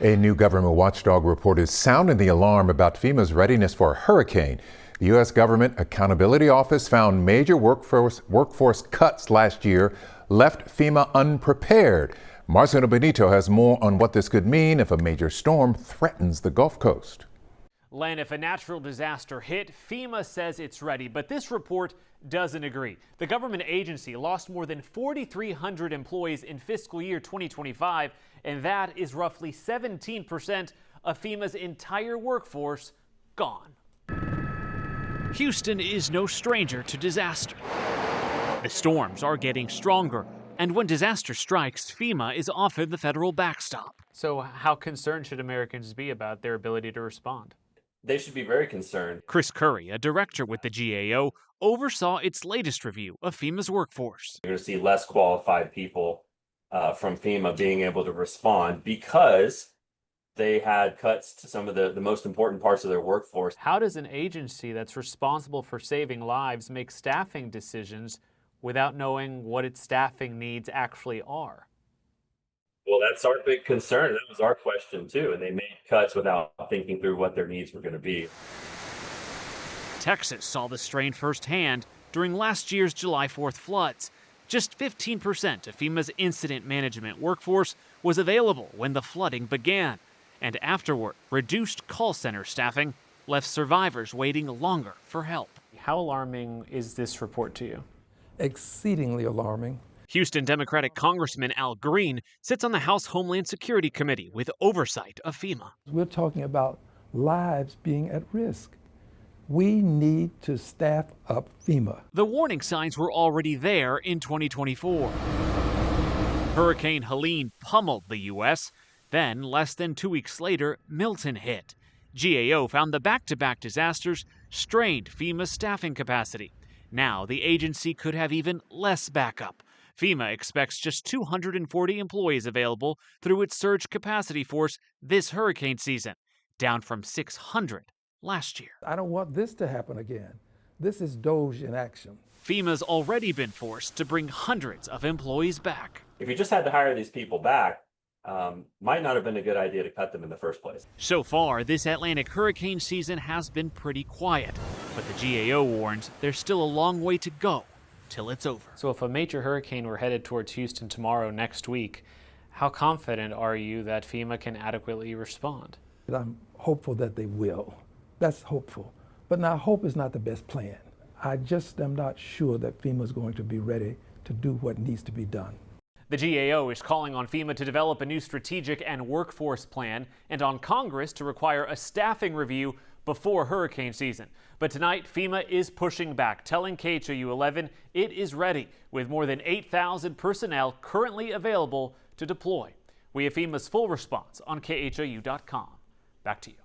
A new government watchdog report is sounding the alarm about FEMA's readiness for a hurricane. The U.S. Government Accountability Office found major workforce cuts last year left FEMA unprepared. Marcelo Benito has more on what this could mean if a major storm threatens the Gulf Coast. Len, if a natural disaster hit, FEMA says it's ready, but this report doesn't agree. The government agency lost more than 4,300 employees in fiscal year 2025, and that is roughly 17% of FEMA's entire workforce gone. Houston is no stranger to disaster. The storms are getting stronger, and when disaster strikes, FEMA is often the federal backstop. So how concerned should Americans be about their ability to respond? They should be very concerned. Chris Curry, a director with the GAO, oversaw its latest review of FEMA's workforce. You're going to see less qualified people from FEMA being able to respond because they had cuts to some of the most important parts of their workforce. How does an agency that's responsible for saving lives make staffing decisions without knowing what its staffing needs actually are? Well, that's our big concern. That was our question too. And they made cuts without thinking through what their needs were going to be. Texas saw the strain firsthand during last year's July 4th floods. Just 15% of FEMA's incident management workforce was available when the flooding began. And afterward, reduced call center staffing left survivors waiting longer for help. How alarming is this report to you? Exceedingly alarming. Houston Democratic Congressman Al Green sits on the House Homeland Security Committee with oversight of FEMA. We're talking about lives being at risk. We need to staff up FEMA. The warning signs were already there in 2024. Hurricane Helene pummeled the U.S. Then, less than 2 weeks later, Milton hit. GAO found the back-to-back disasters strained FEMA's staffing capacity. Now, the agency could have even less backup. FEMA expects just 240 employees available through its surge capacity force this hurricane season, down from 600 last year. I don't want this to happen again. This is Doge in action. FEMA's already been forced to bring hundreds of employees back. If you just had to hire these people back, might not have been a good idea to cut them in the first place. So far, this Atlantic hurricane season has been pretty quiet, but the GAO warns there's still a long way to go till it's over. So if a major hurricane were headed towards Houston tomorrow, next week, how confident are you that FEMA can adequately respond? I'm hopeful that they will. That's hopeful. But now hope is not the best plan. I just am not sure that FEMA is going to be ready to do what needs to be done. The GAO is calling on FEMA to develop a new strategic and workforce plan and on Congress to require a staffing review before hurricane season. But tonight, FEMA is pushing back, telling KHOU 11 it is ready with more than 8,000 personnel currently available to deploy. We have FEMA's full response on KHOU.com. Back to you.